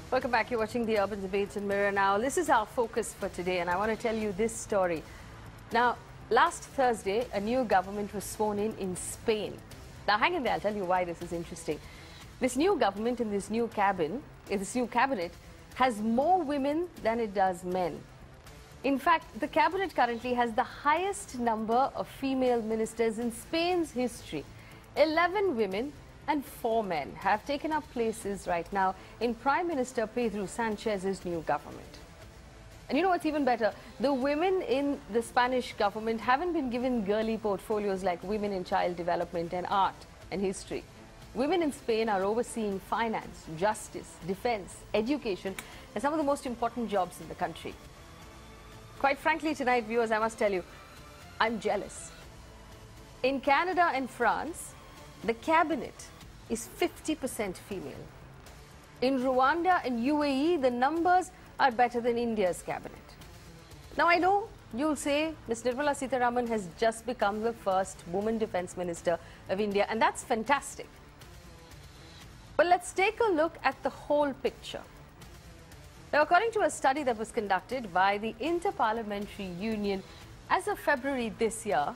Welcome back. You're watching the Urban Debates in Mirror now. This is our focus for today, and I want to tell you this story. Now, last Thursday, a new government was sworn in Spain. Now, hang in there. I'll tell you why this is interesting. This new government in this new cabinet has more women than it does men. In fact, the cabinet currently has the highest number of female ministers in Spain's history. 11 women and 4 men have taken up places right now in Prime Minister Pedro Sanchez's new government. And you know what's even better? The women in the Spanish government haven't been given girly portfolios like women in child development and art and history. Women in Spain are overseeing finance, justice, defense, education, and some of the most important jobs in the country. Quite frankly, tonight, viewers, I must tell you, I'm jealous. In Canada and France, the cabinet is 50% female. In Rwanda and UAE, the numbers are better than India's cabinet. Now, I know you'll say Ms. Nirmala Sitharaman has just become the first woman defense minister of India, and that's fantastic. But let's take a look at the whole picture. Now, according to a study that was conducted by the Inter-Parliamentary Union as of February this year,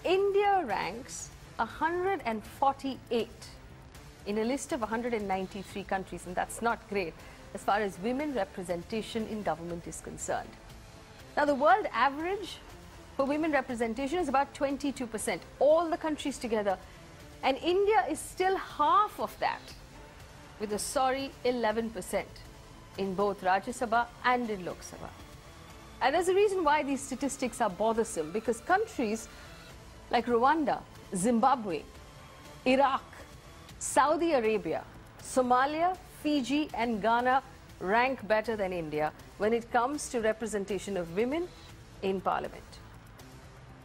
India ranks 148 in a list of 193 countries, and that's not great as far as women representation in government is concerned. Now, the world average for women representation is about 22%, all the countries together, and India is still half of that, with a sorry 11% in both Rajya Sabha and in Lok Sabha. And there's a reason why these statistics are bothersome, because countries like Rwanda, Zimbabwe, Iraq, Saudi Arabia, Somalia, Fiji and Ghana rank better than India when it comes to representation of women in parliament.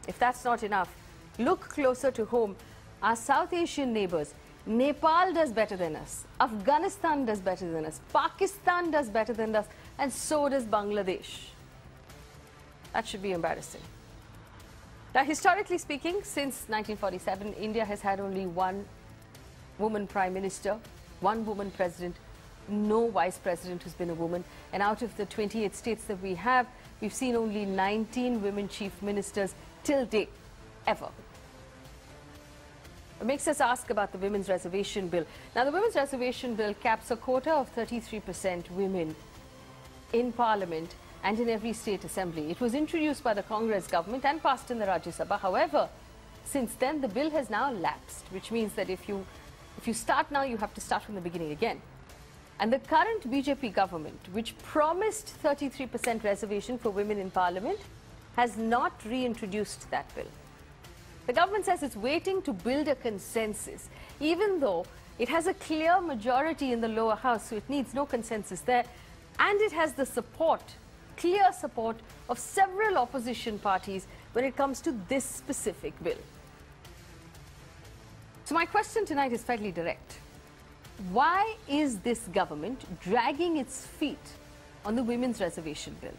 If that's not enough, look closer to home. Our South Asian neighbors, Nepal does better than us, Afghanistan does better than us, Pakistan does better than us, and so does Bangladesh. That should be embarrassing. Now, historically speaking, since 1947, India has had only one woman prime minister, one woman president, no vice president who's been a woman. And out of the 28 states that we have, we've seen only 19 women chief ministers till date, ever. It makes us ask about the Women's Reservation Bill. Now, the Women's Reservation Bill caps a quota of 33% women in Parliament and in every state assembly. It was introduced by the Congress government and passed in the Rajya Sabha. However, since then, the bill has now lapsed, which means that if you start now, you have to start from the beginning again. And the current BJP government, which promised 33% reservation for women in Parliament, has not reintroduced that bill. The government says it's waiting to build a consensus, even though it has a clear majority in the lower house, so it needs no consensus there. And it has the support, clear support, of several opposition parties when it comes to this specific bill. So my question tonight is fairly direct. Why is this government dragging its feet on the Women's Reservation Bill?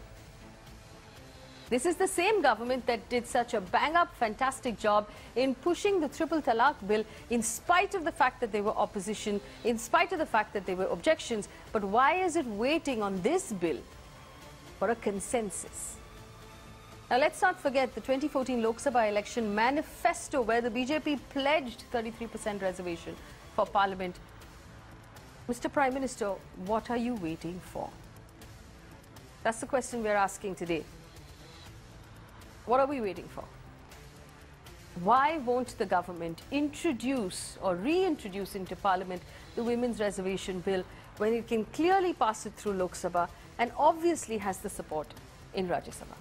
This is the same government that did such a bang-up, fantastic job in pushing the Triple Talaq Bill in spite of the fact that they were opposition, in spite of the fact that there were objections. But why is it waiting on this bill for a consensus? Now, let's not forget the 2014 Lok Sabha election manifesto where the BJP pledged 33% reservation for Parliament. Mr. Prime Minister, what are you waiting for? That's the question we're asking today. What are we waiting for? Why won't the government introduce or reintroduce into Parliament the Women's Reservation Bill when it can clearly pass it through Lok Sabha and obviously has the support in Rajya Sabha?